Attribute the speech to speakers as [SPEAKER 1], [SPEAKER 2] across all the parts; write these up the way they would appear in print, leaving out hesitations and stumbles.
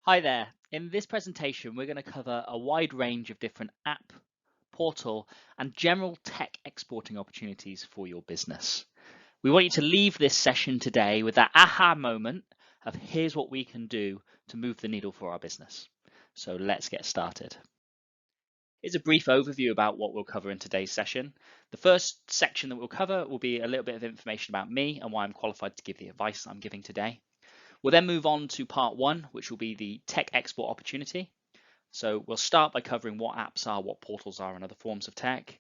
[SPEAKER 1] Hi there. In this presentation, we're going to cover a wide range of different app, portal, and general tech exporting opportunities for your business. We want you to leave this session today with that aha moment of here's what we can do to move the needle for our business. So let's get started. Here's a brief overview about what we'll cover in today's session. The first section that we'll cover will be a little bit of information about me and why I'm qualified to give the advice I'm giving today. We'll then move on to part one, which will be the tech export opportunity. So we'll start by covering what apps are, what portals are, and other forms of tech.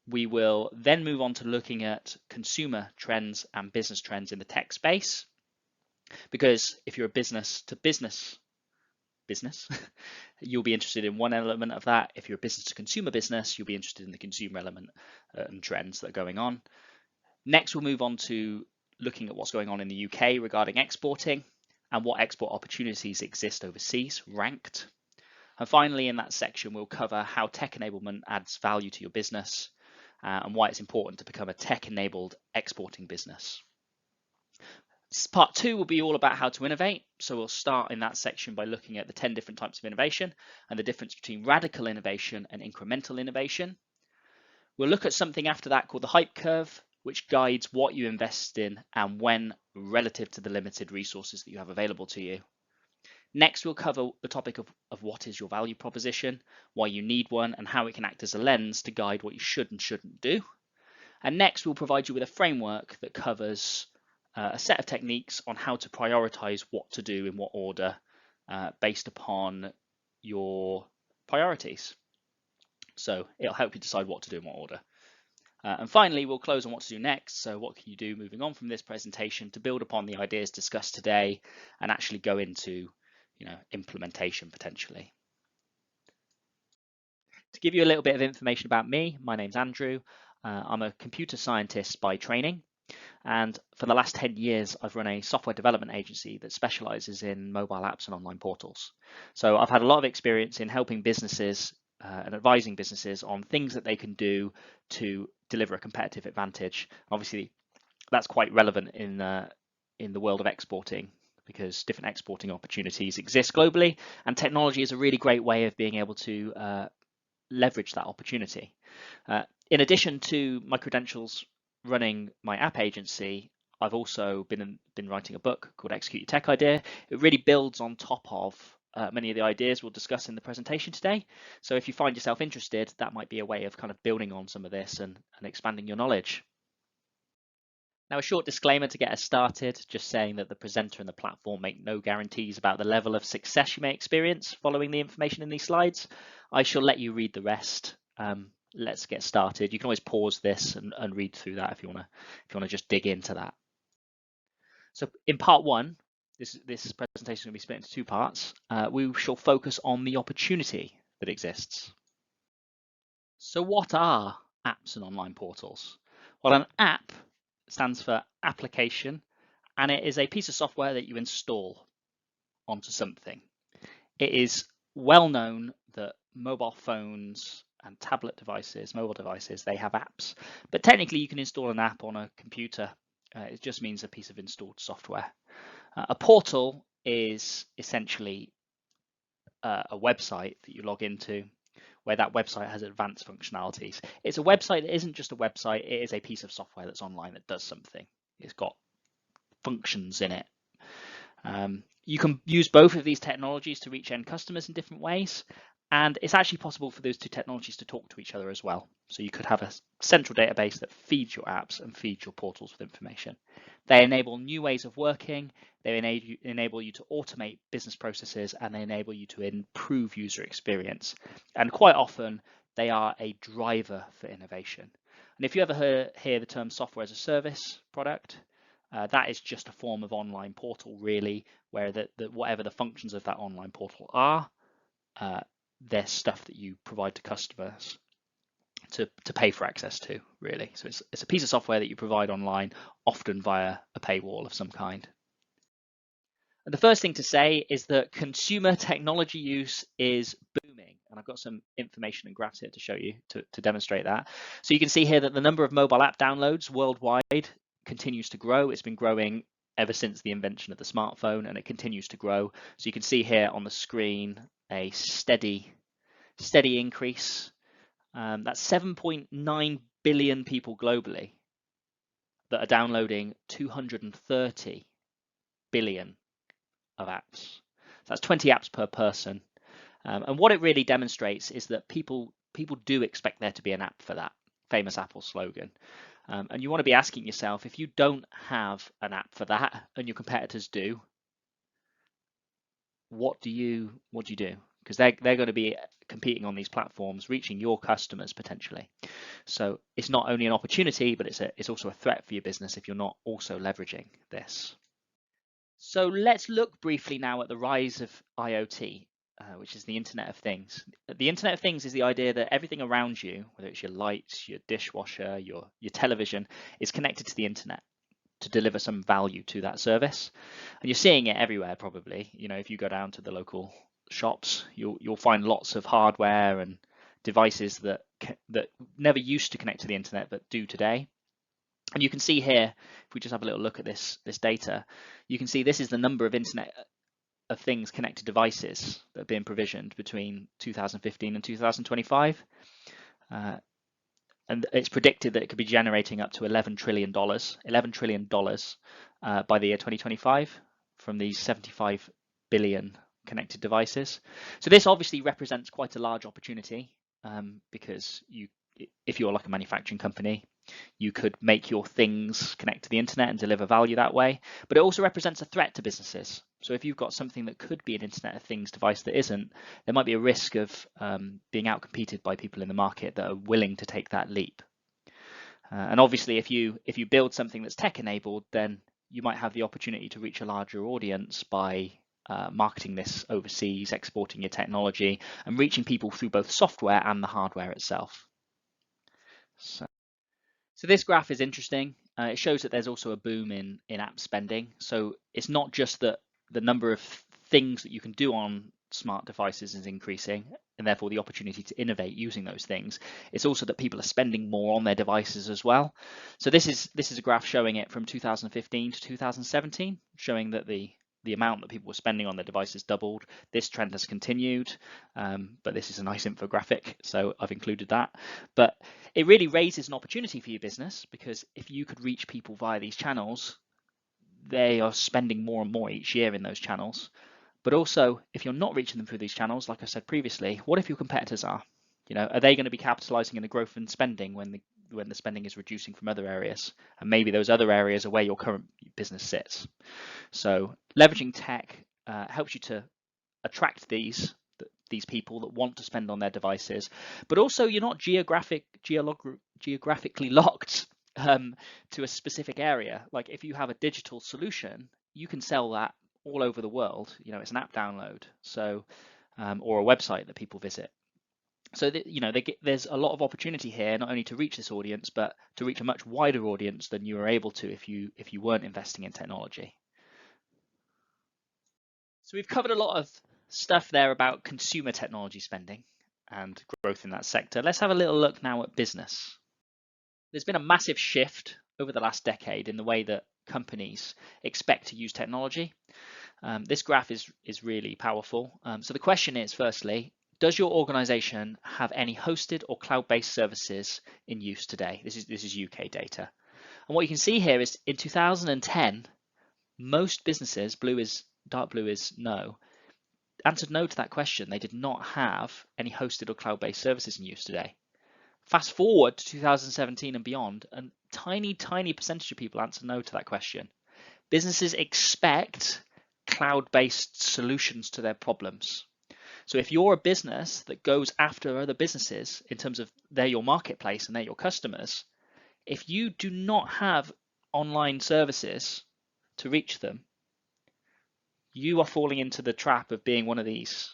[SPEAKER 1] We will then move on to looking at consumer trends and business trends in the tech space. Because if you're a business to business, you'll be interested in one element of that. If you're a business to consumer business, you'll be interested in the consumer element and trends that are going on. Next, we'll move on to looking at what's going on in the UK regarding exporting and what export opportunities exist overseas, ranked. And finally, in that section, we'll cover how tech enablement adds value to your business and why it's important to become a tech-enabled exporting business. Part two will be all about how to innovate. So we'll start in that section by looking at the 10 different types of innovation and the difference between radical innovation and incremental innovation. We'll look at something after that called the hype curve, which guides what you invest in and when relative to the limited resources that you have available to you. Next, we'll cover the topic of what is your value proposition, why you need one, and how it can act as a lens to guide what you should and shouldn't do. And next, we'll provide you with a framework that covers a set of techniques on how to prioritize what to do in what order based upon your priorities. So it'll help you decide what to do in what order. And finally, we'll close on what to do next. So what can you do moving on from this presentation to build upon the ideas discussed today and actually go into implementation potentially. To give you a little bit of information about me, my name's Andrew. I'm a computer scientist by training. And for the last 10 years, I've run a software development agency that specializes in mobile apps and online portals. So I've had a lot of experience in helping businesses and advising businesses on things that they can do to deliver a competitive advantage. Obviously, that's quite relevant in the world of exporting because different exporting opportunities exist globally, and technology is a really great way of being able to leverage that opportunity. In addition to my credentials running my app agency, I've also been writing a book called Execute Your Tech Idea. It really builds on top of many of the ideas we'll discuss in the presentation today. So if you find yourself interested, that might be a way of kind of building on some of this and expanding your knowledge. Now, a short disclaimer to get us started, just saying that the presenter and the platform make no guarantees about the level of success you may experience following the information in these slides. I shall let you read the rest. Let's get started. You can always pause this and read through that if you want to just dig into that. So in part one, this presentation is going to be split into two parts. We shall focus on the opportunity that exists. So what are apps and online portals? Well, an app stands for application, and it is a piece of software that you install onto something. It is well known that mobile phones and mobile devices, they have apps. But technically, you can install an app on a computer. It just means a piece of installed software. A portal is essentially a website that you log into where that website has advanced functionalities. It's a website that isn't just a website, it is a piece of software that's online that does something. It's got functions in it. You can use both of these technologies to reach end customers in different ways, and it's actually possible for those two technologies to talk to each other as well. So you could have a central database that feeds your apps and feeds your portals with information. They enable new ways of working, they enable you to automate business processes, and they enable you to improve user experience. And quite often, they are a driver for innovation. And if you ever hear the term software as a service product, that is just a form of online portal, really, where whatever the functions of that online portal are, they're stuff that you provide to customers to pay for access to, really. So it's a piece of software that you provide online, often via a paywall of some kind. And the first thing to say is that consumer technology use is booming. And I've got some information and graphs here to show you to demonstrate that. So you can see here that the number of mobile app downloads worldwide continues to grow. It's been growing ever since the invention of the smartphone, and it continues to grow. So you can see here on the screen a steady increase. That's 7.9 billion people globally that are downloading 230 billion of apps. So that's 20 apps per person. And what it really demonstrates is that people do expect there to be an app for that famous Apple slogan. And you want to be asking yourself, if you don't have an app for that and your competitors do, what do you do? Because they're going to be competing on these platforms, reaching your customers potentially. So it's not only an opportunity, but it's also a threat for your business if you're not also leveraging this. So let's look briefly now at the rise of IoT, which is the Internet of Things. The Internet of Things is the idea that everything around you, whether it's your lights, your dishwasher, your television, is connected to the internet to deliver some value to that service. And you're seeing it everywhere probably. You know, if you go down to the local shops, you'll find lots of hardware and devices that never used to connect to the internet but do today. And you can see here, if we just have a little look at this data, you can see this is the number of Internet of Things connected devices that have been provisioned between 2015 and 2025. And it's predicted that it could be generating up to $11 trillion by the year 2025 from these 75 billion connected devices. So this obviously represents quite a large opportunity, because if you're like a manufacturing company, you could make your things connect to the internet and deliver value that way. But it also represents a threat to businesses. So if you've got something that could be an Internet of Things device that isn't, there might be a risk of being outcompeted by people in the market that are willing to take that leap. And obviously, if you build something that's tech enabled, then you might have the opportunity to reach a larger audience by marketing this overseas, exporting your technology, and reaching people through both software and the hardware itself. So this graph is interesting. It shows that there's also a boom in app spending. So it's not just that the number of things that you can do on smart devices is increasing, and therefore the opportunity to innovate using those things. It's also that people are spending more on their devices as well. So this is a graph showing it from 2015 to 2017, showing that the amount that people were spending on their devices doubled. This trend has continued, but this is a nice infographic, so I've included that. But it really raises an opportunity for your business, because if you could reach people via these channels, they are spending more and more each year in those channels. But also, if you're not reaching them through these channels, like I said previously, what if your competitors are? You know, are they going to be capitalizing in the growth in spending when the spending is reducing from other areas? And maybe those other areas are where your current business sits. So leveraging tech helps you to attract these people that want to spend on their devices, but also you're not geographically locked to a specific area. Like if you have a digital solution, you can sell that all over the world. You know, it's an app download, so or a website that people visit. So that, you know, there's a lot of opportunity here, not only to reach this audience, but to reach a much wider audience than you were able to if you weren't investing in technology. So we've covered a lot of stuff there about consumer technology spending and growth in that sector. Let's have a little look now at business. There's been a massive shift over the last decade in the way that companies expect to use technology. This graph is really powerful. So the question is, firstly, does your organization have any hosted or cloud-based services in use today? This is UK data. And what you can see here is in 2010, most businesses, dark blue is no, answered no to that question. They did not have any hosted or cloud-based services in use today. Fast forward to 2017 and beyond, and tiny percentage of people answer no to that question. Businesses expect cloud-based solutions to their problems. So if you're a business that goes after other businesses in terms of they're your marketplace and they're your customers, if you do not have online services to reach them, you are falling into the trap of being one of these.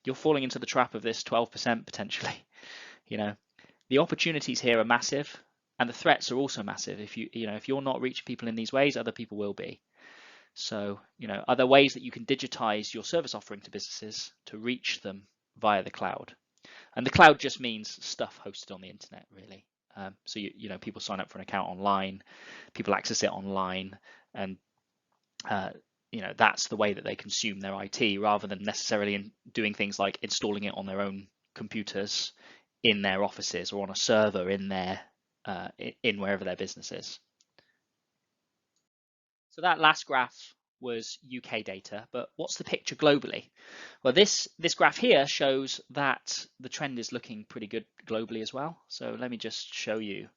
[SPEAKER 1] You're falling into the trap of this 12% potentially. You know, the opportunities here are massive, and the threats are also massive. If you're not reaching people in these ways, other people will be. So, you know, are there ways that you can digitize your service offering to businesses to reach them via the cloud? And the cloud just means stuff hosted on the internet, really. So you know, people sign up for an account online, people access it online, and that's the way that they consume their IT, rather than necessarily doing things like installing it on their own computers in their offices or on a server in their in wherever their business is. So that last graph was UK data, but what's the picture globally? Well, this graph here shows that the trend is looking pretty good globally as well. So let me just show you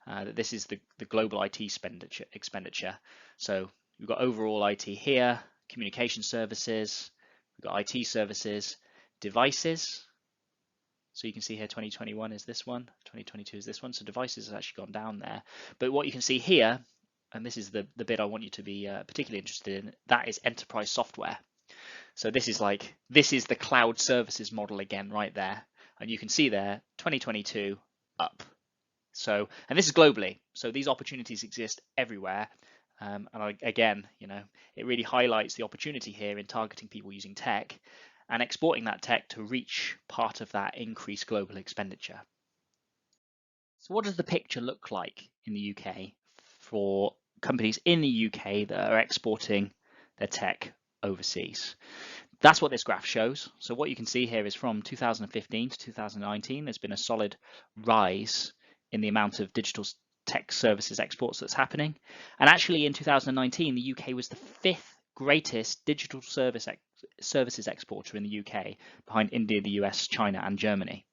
[SPEAKER 1] that this is the global IT expenditure. So we've got overall IT here, communication services, we've got IT services, devices. So you can see here 2021 is this one, 2022 is this one. So devices has actually gone down there. But what you can see here, and this is the bit I want you to be particularly interested in, that is enterprise software. So this is the cloud services model again right there. And you can see there 2022 up. So, and this is globally. So these opportunities exist everywhere. Again, it really highlights the opportunity here in targeting people using tech and exporting that tech to reach part of that increased global expenditure. So what does the picture look like in the UK for companies in the UK that are exporting their tech overseas? That's what this graph shows. So what you can see here is from 2015 to 2019, there's been a solid rise in the amount of digital tech services exports that's happening. And actually in 2019, the UK was the 5th greatest digital services exporter in the UK, behind India, the US, China, and Germany.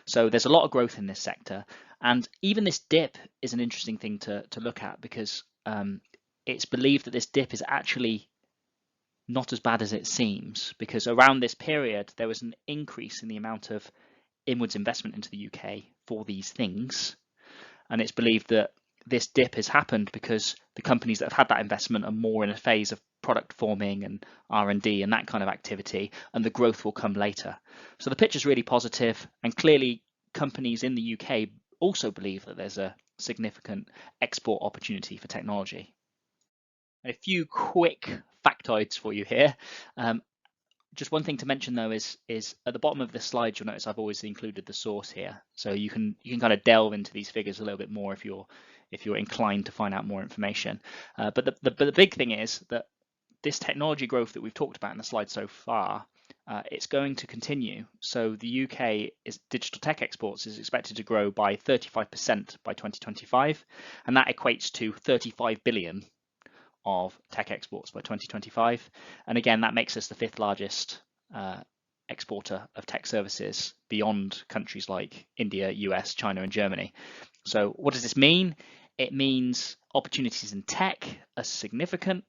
[SPEAKER 1] So there's a lot of growth in this sector. And even this dip is an interesting thing to look at, because it's believed that this dip is actually not as bad as it seems, because around this period there was an increase in the amount of inwards investment into the UK for these things, and it's believed that this dip has happened because the companies that have had that investment are more in a phase of product forming and R&D and that kind of activity, and the growth will come later. So the picture is really positive, and clearly companies in the UK also believe that there's a significant export opportunity for technology. A few quick factoids for you here. Just one thing to mention though is at the bottom of the slide, you'll notice I've always included the source here, so you can kind of delve into these figures a little bit more if you're inclined to find out more information. But the big thing is that this technology growth that we've talked about in the slide so far, it's going to continue. So the UK digital tech exports is expected to grow by 35% by 2025, and that equates to 35 billion of tech exports by 2025. And again, that makes us the 5th largest exporter of tech services beyond countries like India, US, China, and Germany. So what does this mean? It means opportunities in tech are significant,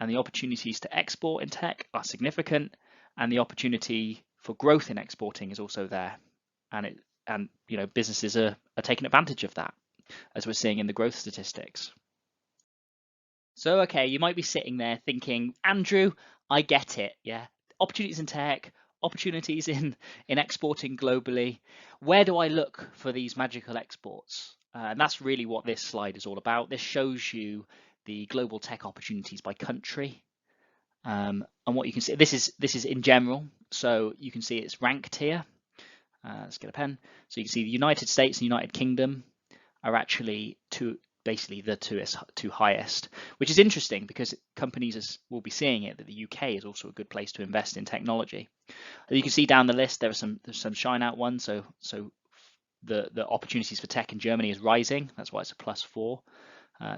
[SPEAKER 1] and the opportunities to export in tech are significant, and the opportunity for growth in exporting is also there. And businesses are taking advantage of that, as we're seeing in the growth statistics. So, okay, you might be sitting there thinking, Andrew, I get it. Yeah, opportunities in tech, opportunities in exporting globally. Where do I look for these magical exports? And that's really what this slide is all about. This shows you the global tech opportunities by country. And what you can see, this is in general. So you can see it's ranked here. Let's get a pen. So you can see the United States and United Kingdom are actually basically the two highest, which is interesting because companies will be seeing it that the UK is also a good place to invest in technology. And you can see down the list there's some shine out ones. So the opportunities for tech in Germany is rising. That's why it's a +4.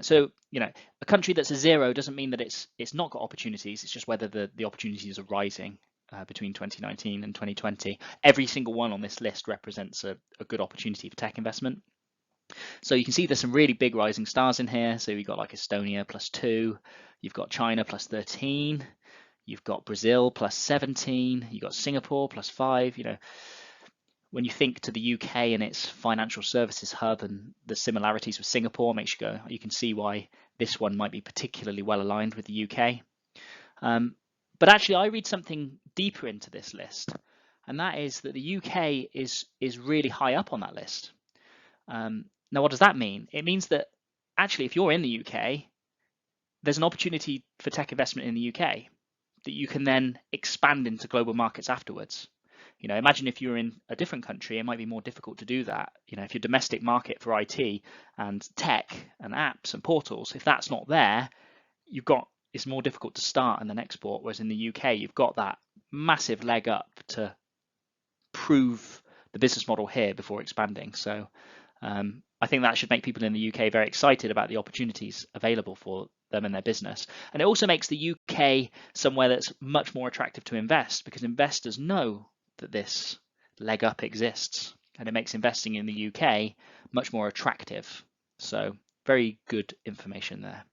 [SPEAKER 1] So a country that's a 0 doesn't mean that it's not got opportunities. It's just whether the opportunities are rising between 2019 and 2020. Every single one on this list represents a good opportunity for tech investment. So you can see there's some really big rising stars in here. So you've got like Estonia +2, you've got China +13, you've got Brazil +17, you've got Singapore +5. When you think to the UK and its financial services hub and the similarities with Singapore, makes you go, you can see why this one might be particularly well aligned with the UK. But actually, I read something deeper into this list, and that is that the UK is really high up on that list. Now, what does that mean? It means that actually, if you're in the UK, there's an opportunity for tech investment in the UK that you can then expand into global markets afterwards. Imagine if you're in a different country, it might be more difficult to do that. If your domestic market for IT and tech and apps and portals, if that's not there, you've got it's more difficult to start and then export, whereas in the UK, you've got that massive leg up to prove the business model here before expanding. So I think that should make people in the UK very excited about the opportunities available for them and their business. And it also makes the UK somewhere that's much more attractive to invest, because investors know that this leg up exists, and it makes investing in the UK much more attractive. So very good information there.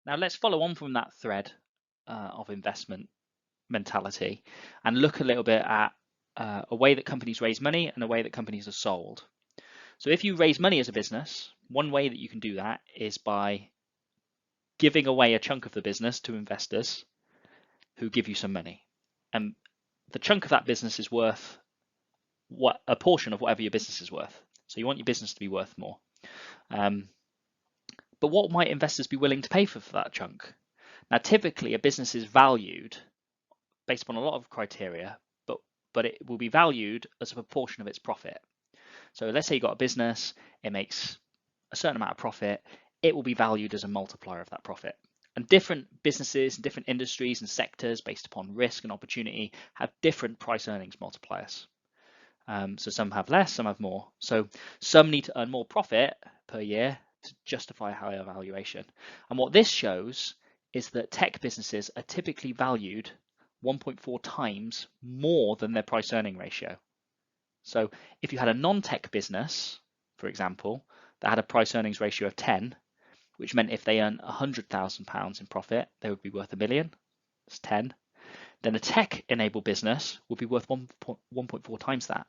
[SPEAKER 1] Now let's follow on from that thread of investment mentality and look a little bit at a way that companies raise money and a way that companies are sold. So if you raise money as a business, one way that you can do that is by giving away a chunk of the business to investors who give you some money. And the chunk of that business is worth a portion of whatever your business is worth. So you want your business to be worth more. But what might investors be willing to pay for that chunk? Now, typically a business is valued based upon a lot of criteria, but it will be valued as a proportion of its profit. So let's say you've got a business, it makes a certain amount of profit, it will be valued as a multiplier of that profit. And different businesses and different industries and sectors based upon risk and opportunity have different price earnings multipliers. So some have less, some have more. So some need to earn more profit per year to justify a higher valuation. And what this shows is that tech businesses are typically valued 1.4 times more than their price earning ratio. So if you had a non-tech business, for example, that had a price earnings ratio of 10, which meant if they earn £100,000 in profit, they would be worth $1 million. That's 10. Then a tech-enabled business would be worth 1.4 times that.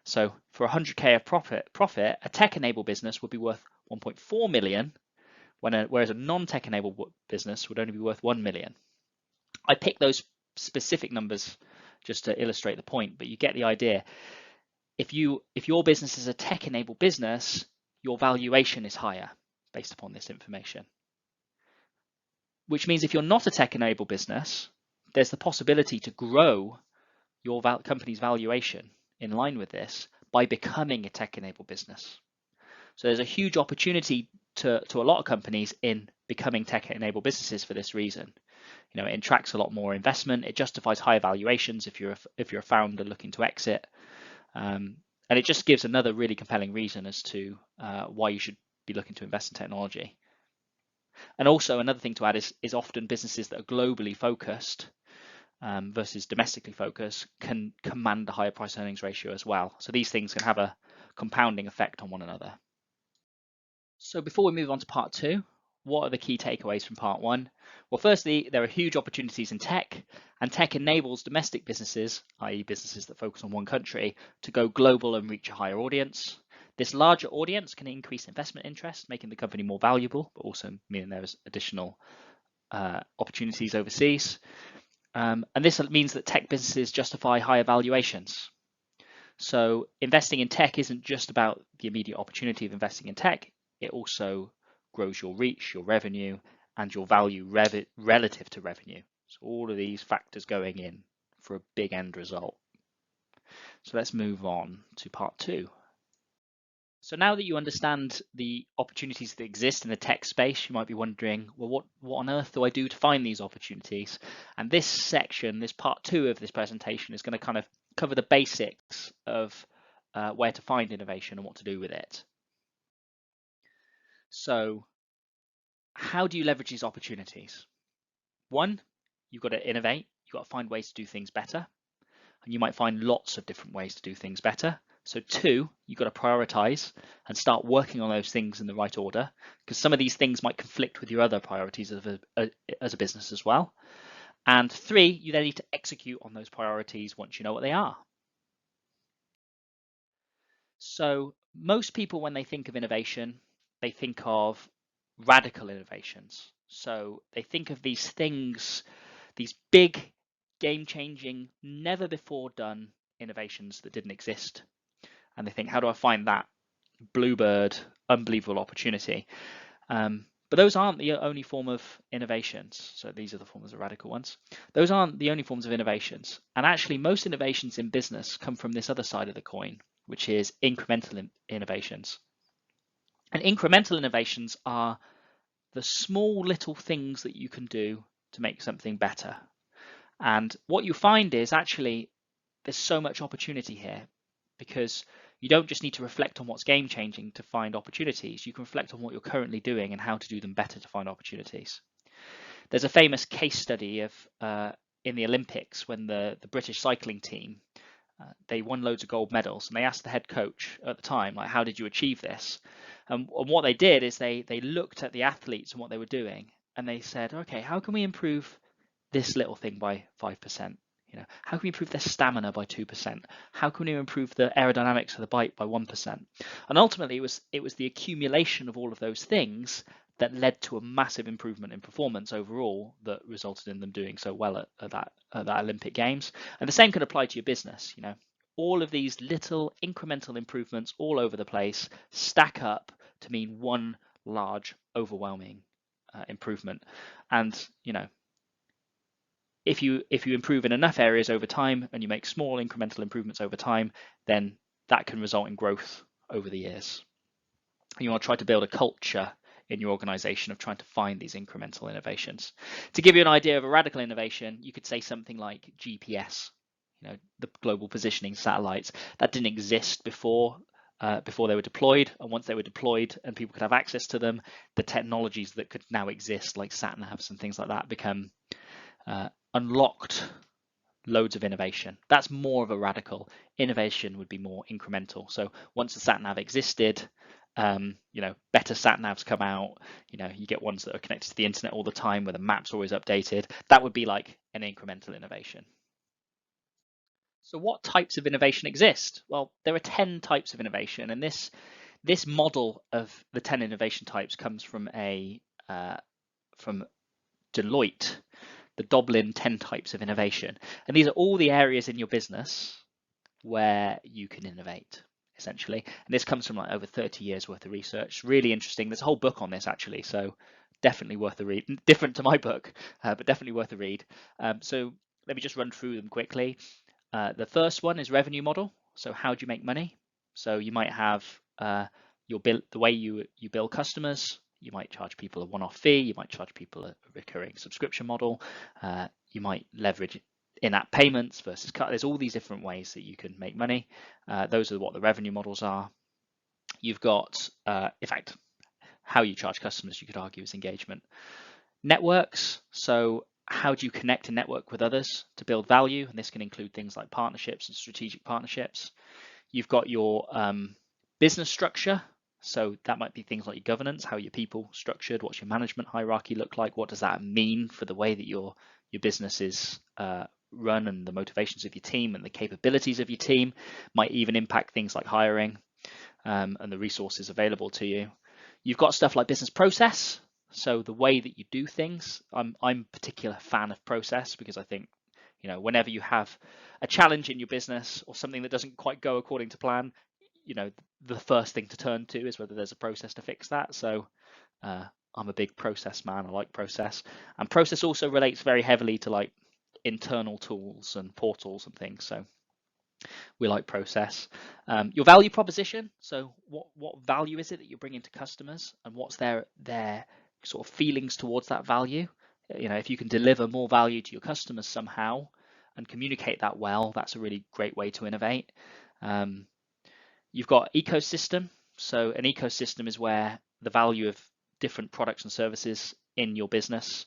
[SPEAKER 1] So for 100k of profit, a tech-enabled business would be worth 1.4 million, whereas a non-tech-enabled business would only be worth 1 million. I picked those specific numbers just to illustrate the point, but you get the idea. If your business is a tech-enabled business, your valuation is higher based upon this information. Which means if you're not a tech-enabled business, there's the possibility to grow your company's valuation in line with this by becoming a tech-enabled business. So there's a huge opportunity to a lot of companies in becoming tech-enabled businesses for this reason. You know, it attracts a lot more investment. It justifies higher valuations if you're a founder looking to exit. And it just gives another really compelling reason as to why you should be looking to invest in technology. And also another thing to add is often businesses that are globally focused versus domestically focused can command a higher price earnings ratio as well. So these things can have a compounding effect on one another. So before we move on to part 2, what are the key takeaways from part 1? Well, firstly, there are huge opportunities in tech, and tech enables domestic businesses, i.e. businesses that focus on one country, to go global and reach a higher audience. This larger audience can increase investment interest, making the company more valuable, but also meaning there's additional opportunities overseas. And this means that tech businesses justify higher valuations. So investing in tech isn't just about the immediate opportunity of investing in tech, it also grows your reach, your revenue, and your value relative to revenue. So all of these factors going in for a big end result. So let's move on to part 2. So now that you understand the opportunities that exist in the tech space, you might be wondering, well, what on earth do I do to find these opportunities? And this section, this part 2 of this presentation, is going to kind of cover the basics of where to find innovation and what to do with it. So how do you leverage these opportunities? 1, you've got to innovate. You've got to find ways to do things better. And you might find lots of different ways to do things better. So 2, you've got to prioritize and start working on those things in the right order, because some of these things might conflict with your other priorities as a business as well. And 3, you then need to execute on those priorities once you know what they are. So most people, when they think of innovation, they think of radical innovations. So they think of these things, these big, game-changing, never before done innovations that didn't exist. And they think, how do I find that bluebird, unbelievable opportunity? But those aren't the only form of innovations. So these are the forms of radical ones. Those aren't the only forms of innovations. And actually, most innovations in business come from this other side of the coin, which is incremental innovations. And incremental innovations are the small little things that you can do to make something better. And what you find is actually there's so much opportunity here, because you don't just need to reflect on what's game changing to find opportunities. You can reflect on what you're currently doing and how to do them better to find opportunities. There's a famous case study of in the Olympics when the British cycling team they won loads of gold medals, and they asked the head coach at the time, like, how did you achieve this? And what they did is they looked at the athletes and what they were doing, and they said, okay, how can we improve this little thing by 5%? You know, how can we improve their stamina by 2%? How can we improve the aerodynamics of the bike by 1%? And ultimately, it was the accumulation of all of those things that led to a massive improvement in performance overall that resulted in them doing so well at that Olympic Games. And the same could apply to your business. You know, all of these little incremental improvements all over the place stack up to mean one large, overwhelming improvement. And you know, if you improve in enough areas over time and you make small incremental improvements over time, then that can result in growth over the years. And you want to try to build a culture in your organization of trying to find these incremental innovations. To give you an idea of a radical innovation, you could say something like GPS, you know, the global positioning satellites that didn't exist before they were deployed. And once they were deployed and people could have access to them, the technologies that could now exist, like sat navs and things like that, become unlocked loads of innovation. That's more of a radical. Innovation would be more incremental. So once the sat nav existed, you know, better sat navs come out. You know, you get ones that are connected to the internet all the time, where the map's always updated. That would be like an incremental innovation. So what types of innovation exist? Well, there are 10 types of innovation, and this model of the 10 innovation types comes from from Deloitte, the Dublin 10 types of innovation. And these are all the areas in your business where you can innovate, essentially. And this comes from like over 30 years worth of research. Really interesting. There's a whole book on this, actually. So definitely worth a read. Different to my book, but definitely worth a read. So let me just run through them quickly. The first one is revenue model. So how do you make money? So you might have your bill, the way you bill customers. You might charge people a one-off fee. You might charge people a recurring subscription model. You might leverage in-app payments versus cut. There's all these different ways that you can make money. Those are what the revenue models are. You've got, in fact, how you charge customers, you could argue, is engagement. Networks. So how do you connect and network with others to build value? And this can include things like partnerships and strategic partnerships. You've got your business structure. So that might be things like your governance, how your people structured, what's your management hierarchy look like, what does that mean for the way that your business is run, and the motivations of your team and the capabilities of your team. Might even impact things like hiring and the resources available to you. You've got stuff like business process. So the way that you do things. I'm a particular fan of process, because I think, you know, whenever you have a challenge in your business or something that doesn't quite go according to plan, you know, the first thing to turn to is whether there's a process to fix that. So I'm a big process man. I like process, and process also relates very heavily to like internal tools and portals and things. So we like process. Your value proposition. So what value is it that you're bringing to customers, and what's their sort of feelings towards that value? You know, if you can deliver more value to your customers somehow and communicate that well, that's a really great way to innovate. You've got ecosystem. So an ecosystem is where the value of different products and services in your business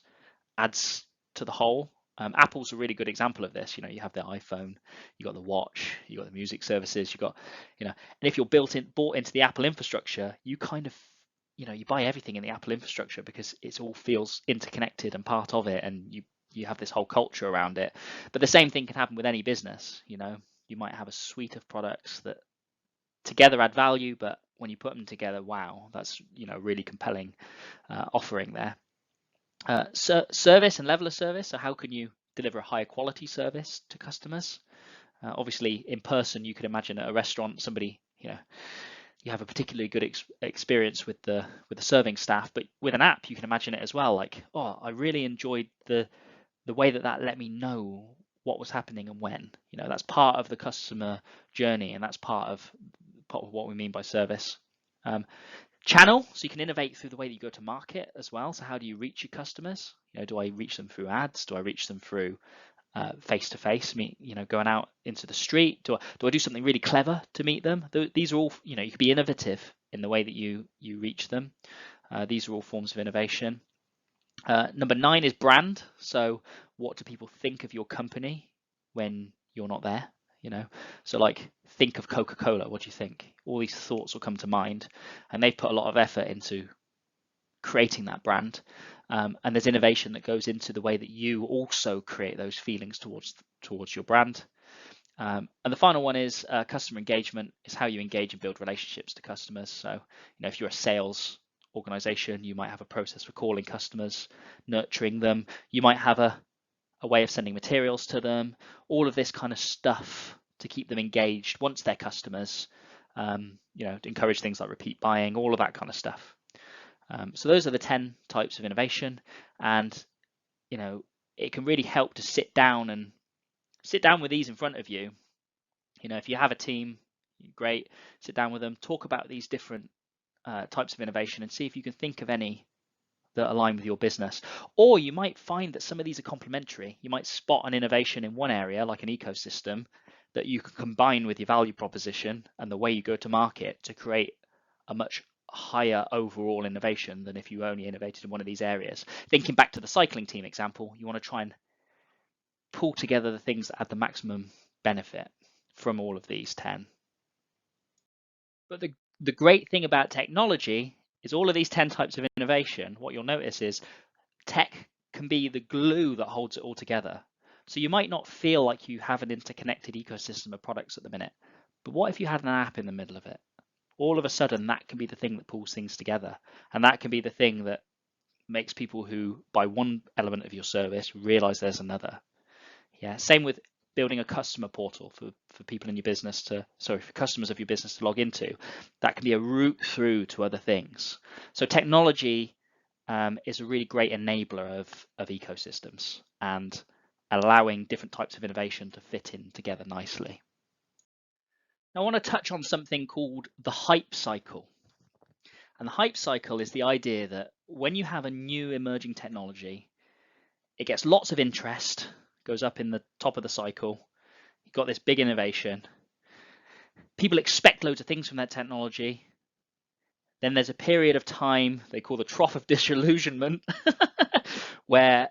[SPEAKER 1] adds to the whole. Apple's a really good example of this. You know, you have the iPhone, you got the watch, you got the music services, you got, you know, and if you're bought into the Apple infrastructure, you kind of, you know, you buy everything in the Apple infrastructure because it all feels interconnected and part of it, and you have this whole culture around it. But the same thing can happen with any business. You know, you might have a suite of products that together add value, but when you put them together, wow, that's, you know, really compelling offering there. Service and level of service. So how can you deliver a higher quality service to customers? Obviously, in person, you could imagine at a restaurant, somebody, you know, you have a particularly good experience with the serving staff, but with an app, you can imagine it as well. Like, oh, I really enjoyed the way that let me know what was happening and when. You know, that's part of the customer journey, and that's part of what we mean by service. Channel, so you can innovate through the way that you go to market as well. So how do you reach your customers? Do I reach them through ads? Do I reach them through face to face, going out into the street? Do I do something really clever to meet them? These are all, you could be innovative in the way that you reach them. These are all forms of innovation. Number 9 is brand. So what do people think of your company when you're not there? So like, think of Coca-Cola. What do you think? All these thoughts will come to mind, and they've put a lot of effort into creating that brand. And there's innovation that goes into the way that you also create those feelings towards your brand. And the final one is customer engagement. Is how you engage and build relationships to customers. So if you're a sales organization, you might have a process for calling customers, nurturing them. You might have a way of sending materials to them, all of this kind of stuff to keep them engaged once they're customers, to encourage things like repeat buying, all of that kind of stuff. So those are the 10 types of innovation, and it can really help to sit down with these in front of you. If you have a team, great, sit down with them, talk about these different types of innovation and see if you can think of any that align with your business. Or you might find that some of these are complementary. You might spot an innovation in one area, like an ecosystem, that you can combine with your value proposition and the way you go to market to create a much higher overall innovation than if you only innovated in one of these areas. Thinking back to the cycling team example, you want to try and pull together the things that add the maximum benefit from all of these 10. But the great thing about technology is all of these 10 types of innovation, what you'll notice is tech can be the glue that holds it all together. So you might not feel like you have an interconnected ecosystem of products at the minute, but what if you had an app in the middle of it? All of a sudden, that can be the thing that pulls things together. And that can be the thing that makes people who buy one element of your service realize there's another. Yeah, same with building a customer portal for people in your business for customers of your business to log into. That can be a route through to other things. So technology is a really great enabler of ecosystems and allowing different types of innovation to fit in together nicely. Now, I want to touch on something called the hype cycle. And the hype cycle is the idea that when you have a new emerging technology, it gets lots of interest, goes up in the top of the cycle. You've got this big innovation. People expect loads of things from that technology. Then there's a period of time they call the trough of disillusionment, where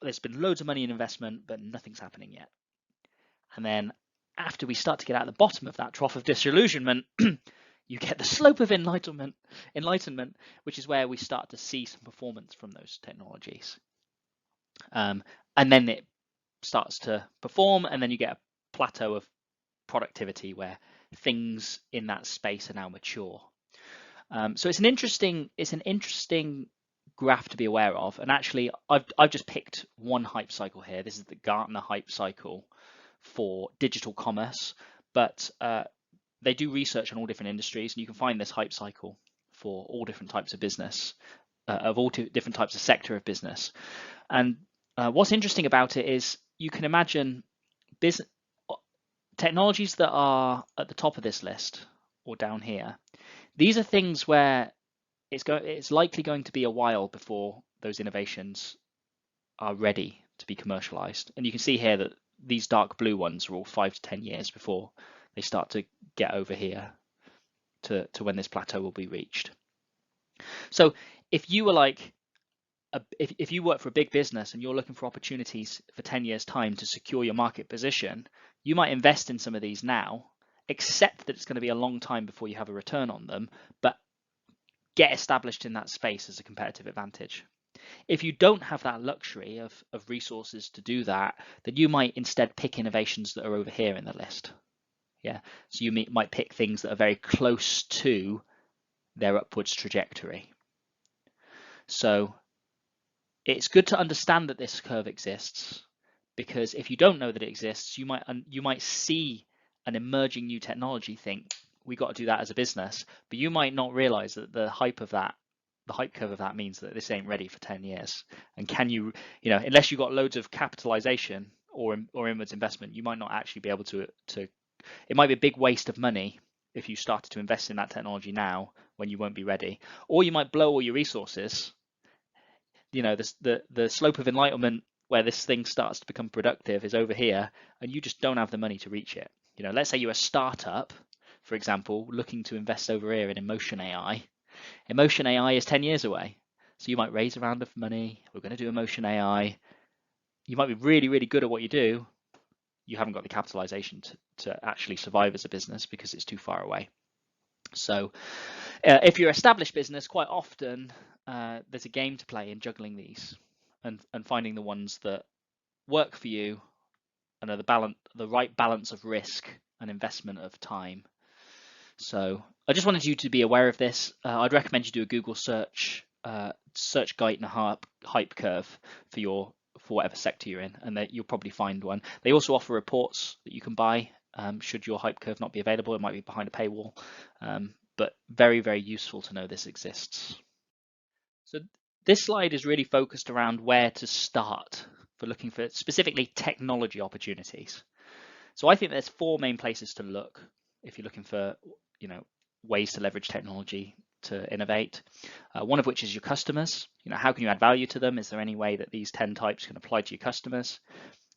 [SPEAKER 1] there's been loads of money in investment, but nothing's happening yet. And then after we start to get out the bottom of that trough of disillusionment, you get the slope of enlightenment, which is where we start to see some performance from those technologies. And then it starts to perform, and then you get a plateau of productivity where things in that space are now mature. So it's an interesting graph to be aware of. And actually, I've just picked one hype cycle here. This is the Gartner hype cycle for digital commerce, but they do research on all different industries, and you can find this hype cycle for all different types of business, of all different types of sector of business. And what's interesting about it is you can imagine business technologies that are at the top of this list or down here. These are things where it's likely going to be a while before those innovations are ready to be commercialized. And you can see here that these dark blue ones are all 5 to 10 years before they start to get over here to when this plateau will be reached. So if you were if you work for a big business and you're looking for opportunities for 10 years time to secure your market position, you might invest in some of these now, accept that it's going to be a long time before you have a return on them, but get established in that space as a competitive advantage. If you don't have that luxury of resources to do that, then you might instead pick innovations that are over here in the list. Yeah, so you might pick things that are very close to their upwards trajectory. So it's good to understand that this curve exists, because if you don't know that it exists, you might see an emerging new technology, think we got to do that as a business, but you might not realize that the hype curve of that means that this ain't ready for 10 years. And can you unless you've got loads of capitalization or inwards investment, you might not actually be able to it might be a big waste of money if you started to invest in that technology now when you won't be ready, or you might blow all your resources. The slope of enlightenment where this thing starts to become productive is over here, and you just don't have the money to reach it. Let's say you're a startup, for example, looking to invest over here in Emotion AI. Emotion AI is 10 years away. So you might raise a round of money. We're going to do Emotion AI. You might be really, really good at what you do. You haven't got the capitalization to actually survive as a business because it's too far away. So if you're an established business, quite often there's a game to play in juggling these and finding the ones that work for you and are the right balance of risk and investment of time. So I just wanted you to be aware of this. I'd recommend you do a Google search Gartner hype curve for whatever sector you're in, and that you'll probably find one. They also offer reports that you can buy should your hype curve not be available. It might be behind a paywall, but very, very useful to know this exists. So this slide is really focused around where to start for looking for specifically technology opportunities. So I think there's 4 main places to look if you're looking for ways to leverage technology to innovate. One of which is your customers. How can you add value to them? Is there any way that these 10 types can apply to your customers?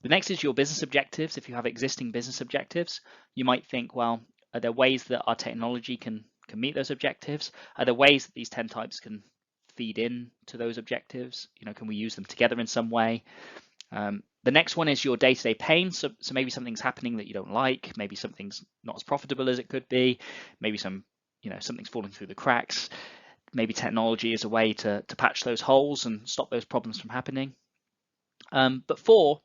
[SPEAKER 1] The next is your business objectives. If you have existing business objectives, you might think, well, are there ways that our technology can meet those objectives? Are there ways that these 10 types can feed in to those objectives? Can we use them together in some way? The next one is your day-to-day pain. So maybe something's happening that you don't like. Maybe something's not as profitable as it could be. Maybe something's falling through the cracks. Maybe technology is a way to patch those holes and stop those problems from happening. But 4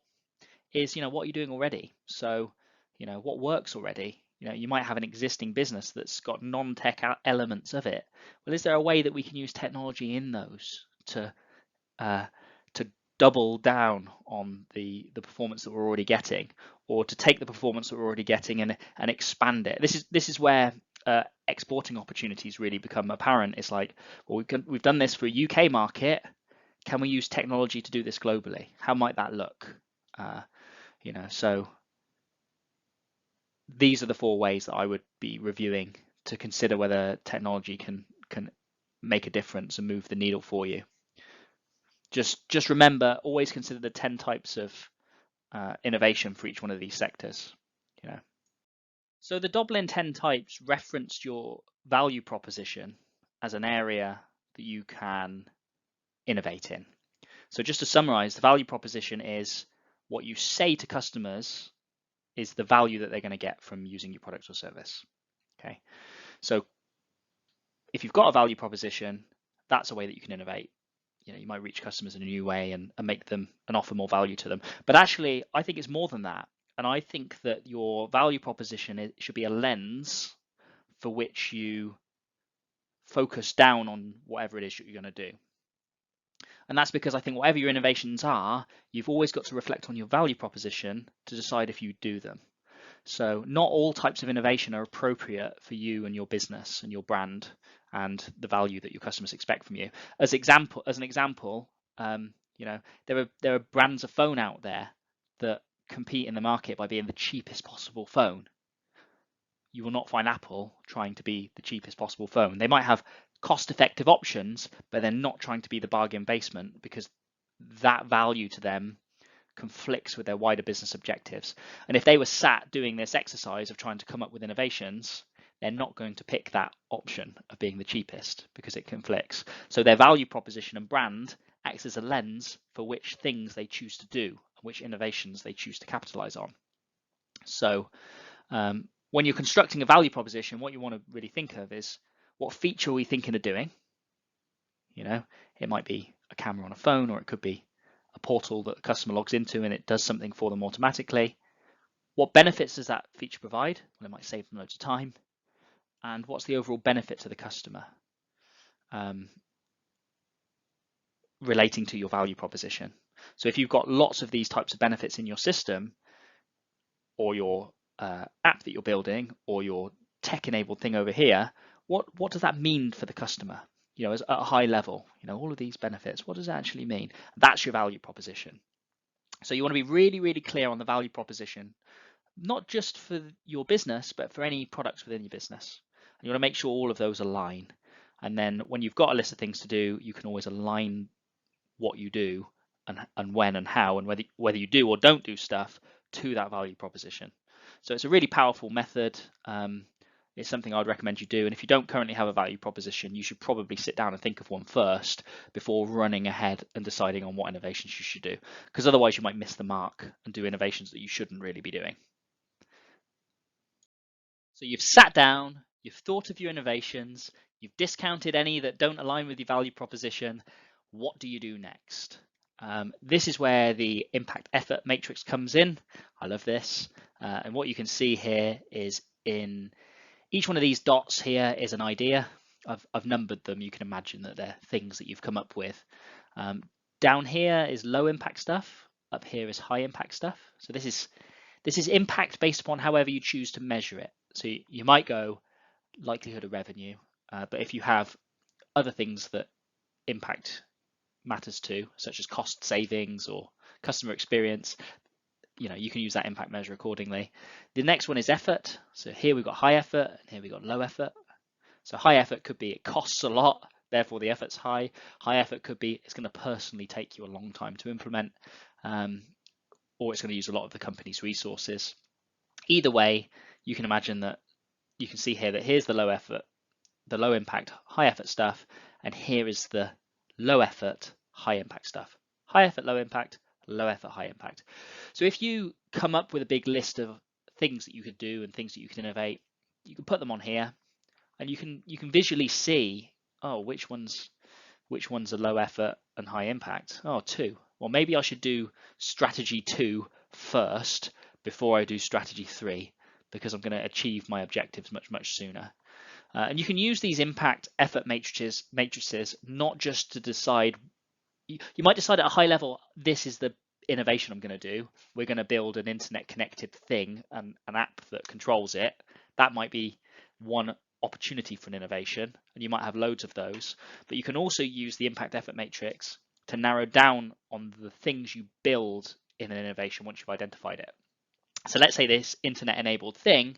[SPEAKER 1] is what are you doing already? So what works already? You might have an existing business that's got non-tech elements of it. Well, is there a way that we can use technology in those to double down on the performance that we're already getting, or to take the performance that we're already getting and expand it? This is where exporting opportunities really become apparent. It's like, well, we've done this for a UK market. Can we use technology to do this globally? How might that look? So these are the 4 ways that I would be reviewing to consider whether technology can make a difference and move the needle for you. Just remember, always consider the 10 types of innovation for each one of these sectors. So the Doblin 10 types referenced your value proposition as an area that you can innovate in. So just to summarize, the value proposition is what you say to customers is the value that they're going to get from using your product or service. Okay, so if you've got a value proposition, that's a way that you can innovate. You might reach customers in a new way and make them and offer more value to them. But actually, I think it's more than that. And I think that your value proposition should be a lens for which you focus down on whatever it is that you're going to do. And that's because I think whatever your innovations are, you've always got to reflect on your value proposition to decide if you do them. So not all types of innovation are appropriate for you and your business and your brand and the value that your customers expect from you. As an example, there are brands of phone out there that compete in the market by being the cheapest possible phone. You will not find Apple trying to be the cheapest possible phone. They might have cost-effective options, but they're not trying to be the bargain basement because that value to them conflicts with their wider business objectives. And if they were sat doing this exercise of trying to come up with innovations, they're not going to pick that option of being the cheapest because it conflicts. So their value proposition and brand acts as a lens for which things they choose to do and which innovations they choose to capitalize on. So when you're constructing a value proposition, what you want to really think of is, what feature are we thinking of doing? It might be a camera on a phone, or it could be a portal that the customer logs into and it does something for them automatically. What benefits does that feature provide? Well, it might save them loads of time. And what's the overall benefit to the customer relating to your value proposition? So if you've got lots of these types of benefits in your system, or your app that you're building, or your tech-enabled thing over here, what does that mean for the customer? As at a high level, all of these benefits, what does it actually mean? That's your value proposition. So you want to be really, really clear on the value proposition, not just for your business, but for any products within your business. And you want to make sure all of those align. And then when you've got a list of things to do, you can always align what you do and when and how and whether you do or don't do stuff to that value proposition. So it's a really powerful method. It's something I'd recommend you do. And if you don't currently have a value proposition, you should probably sit down and think of one first before running ahead and deciding on what innovations you should do, because otherwise you might miss the mark and do innovations that you shouldn't really be doing. So you've sat down, you've thought of your innovations, you've discounted any that don't align with your value proposition. What do you do next? This is where the impact effort matrix comes in. I love this. And what you can see here is in each one of these dots here is an idea. I've numbered them. You can imagine that they're things that you've come up with. Down here is low impact stuff. Up here is high impact stuff. So this is impact based upon however you choose to measure it. So you might go likelihood of revenue, but if you have other things that impact matters to, such as cost savings or customer experience, you can use that impact measure accordingly. The next one is effort. So here we've got high effort and here we've got low effort. So high effort could be it costs a lot, therefore the effort's high. High effort could be it's going to personally take you a long time to implement, or it's going to use a lot of the company's resources. Either way, you can imagine that you can see here that here's the low effort, the low impact, high effort stuff, and here is the low effort, high impact stuff. High effort, low impact, low effort, high impact. So if you come up with a big list of things that you could do and things that you can innovate, you can put them on here, and you can visually see, oh, which ones are low effort and high impact. Oh, 2. Well, maybe I should do strategy 2 first before I do strategy 3, because I'm going to achieve my objectives much sooner. And you can use these impact effort matrices not just to decide. You might decide at a high level, this is the innovation I'm going to do. We're going to build an internet connected thing and an app that controls it. That might be one opportunity for an innovation, and you might have loads of those. But you can also use the impact effort matrix to narrow down on the things you build in an innovation once you've identified it. So let's say this internet enabled thing,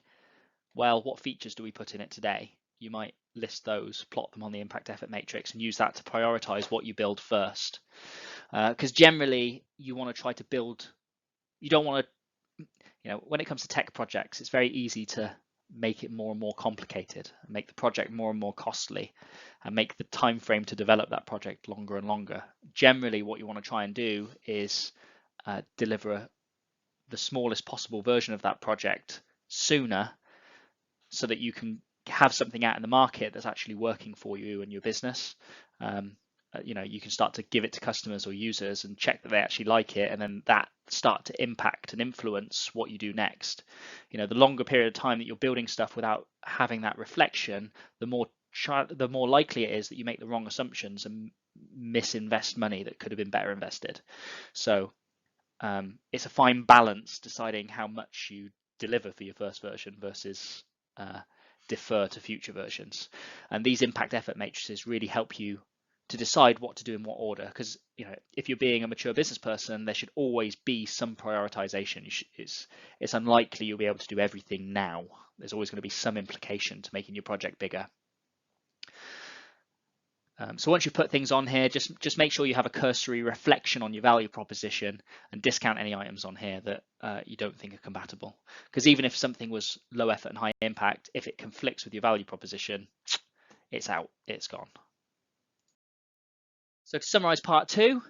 [SPEAKER 1] well, what features do we put in it today? You might list those, plot them on the impact effort matrix, and use that to prioritize what you build first. Because generally you want to try to build, you don't want to, when it comes to tech projects, it's very easy to make it more and more complicated, and make the project more and more costly, and make the time frame to develop that project longer and longer. Generally, what you want to try and do is deliver the smallest possible version of that project sooner, so that you can have something out in the market that's actually working for you and your business. You can start to give it to customers or users and check that they actually like it, and then that start to impact and influence what you do next. The longer period of time that you're building stuff without having that reflection, the more likely it is that you make the wrong assumptions and misinvest money that could have been better invested. So it's a fine balance deciding how much you deliver for your first version versus defer to future versions. And these impact effort matrices really help you to decide what to do in what order, because if you're being a mature business person, there should always be some prioritization. It's unlikely you'll be able to do everything now. There's always going to be some implication to making your project bigger. So once you've put things on here, just make sure you have a cursory reflection on your value proposition and discount any items on here that you don't think are compatible. Because even if something was low effort and high impact, if it conflicts with your value proposition, it's out, it's gone. So to summarize part 2,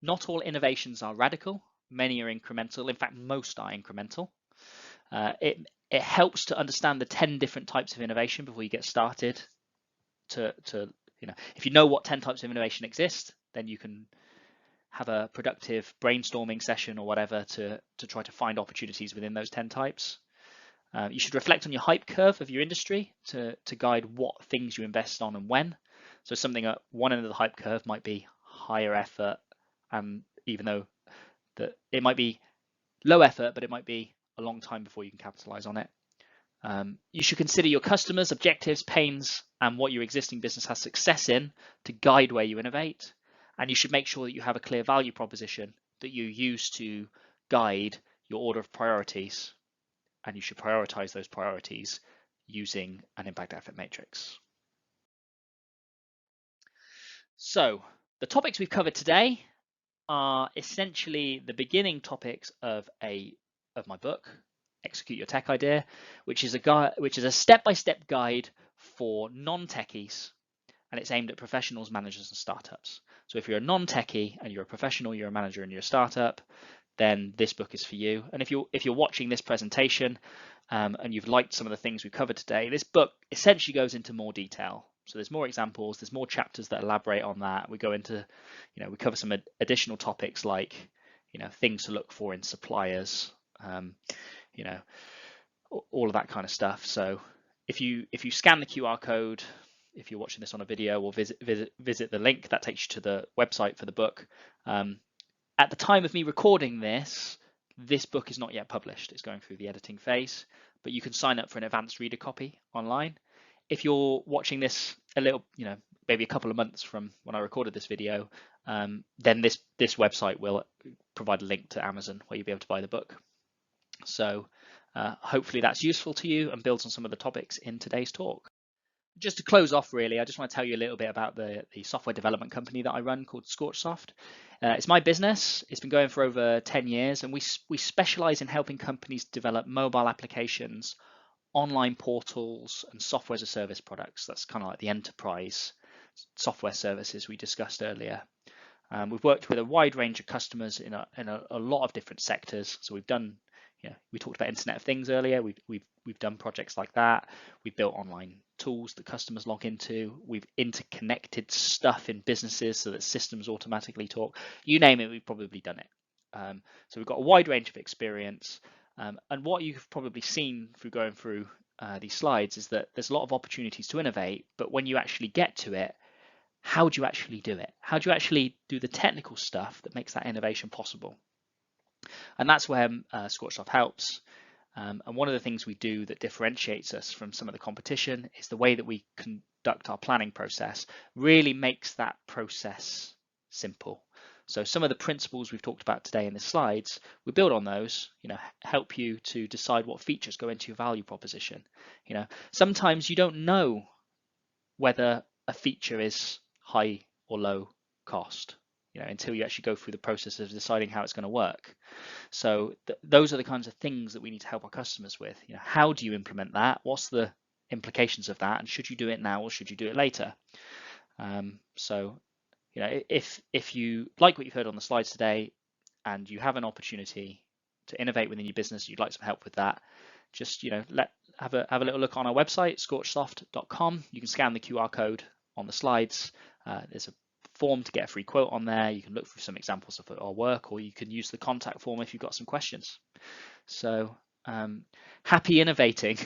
[SPEAKER 1] not all innovations are radical. Many are incremental. In fact, most are incremental. It helps to understand the 10 different types of innovation before you get started. If you know what 10 types of innovation exist, then you can have a productive brainstorming session or whatever to try to find opportunities within those 10 types. You should reflect on your hype curve of your industry to guide what things you invest on and when. So something at one end of the hype curve might be higher effort, and even though that it might be low effort, but it might be a long time before you can capitalize on it. You should consider your customers' objectives, pains, and what your existing business has success in to guide where you innovate. And you should make sure that you have a clear value proposition that you use to guide your order of priorities. And you should prioritize those priorities using an impact effort matrix. So the topics we've covered today are essentially the beginning topics of my book, Execute Your Tech Idea, which is a step-by-step guide for non-techies, and it's aimed at professionals, managers, and startups. So if you're a non-techie and you're a professional, you're a manager, and you're a startup, then this book is for you. And if you're watching this presentation and you've liked some of the things we've covered today, this book essentially goes into more detail. So there's more examples, there's more chapters that elaborate on that. We go into, we cover some additional topics like, things to look for in suppliers, all of that kind of stuff. So if you scan the QR code, if you're watching this on a video, or visit the link that takes you to the website for the book. At the time of me recording this book is not yet published. It's going through the editing phase, but you can sign up for an advanced reader copy online. If you're watching this a little, maybe a couple of months from when I recorded this video, then this website will provide a link to Amazon where you'll be able to buy the book. So hopefully that's useful to you and builds on some of the topics in today's talk. Just to close off, really, I just want to tell you a little bit about the software development company that I run called Scorchsoft. It's my business. It's been going for over 10 years, and we specialize in helping companies develop mobile applications, online portals, and software as a service products. That's kind of like the enterprise software services we discussed earlier. We've worked with a wide range of customers in a lot of different sectors. So we've done, we talked about Internet of Things earlier. We've done projects like that. We've built online tools that customers log into. We've interconnected stuff in businesses so that systems automatically talk. You name it, we've probably done it. So we've got a wide range of experience. And what you've probably seen through going through these slides is that there's a lot of opportunities to innovate, but when you actually get to it, how do you actually do it? How do you actually do the technical stuff that makes that innovation possible? And that's where Scorchsoft helps. And one of the things we do that differentiates us from some of the competition is the way that we conduct our planning process really makes that process simple. So some of the principles we've talked about today in the slides, we build on those, help you to decide what features go into your value proposition. Sometimes you don't know whether a feature is high or low cost, until you actually go through the process of deciding how it's going to work. So those are the kinds of things that we need to help our customers with. How do you implement that? What's the implications of that? And should you do it now or should you do it later? If you like what you've heard on the slides today and you have an opportunity to innovate within your business, you'd like some help with that, just have a little look on our website, scorchsoft.com. You can scan the QR code on the slides. There's a form to get a free quote on there. You can look for some examples of our work, or you can use the contact form if you've got some questions. So happy innovating.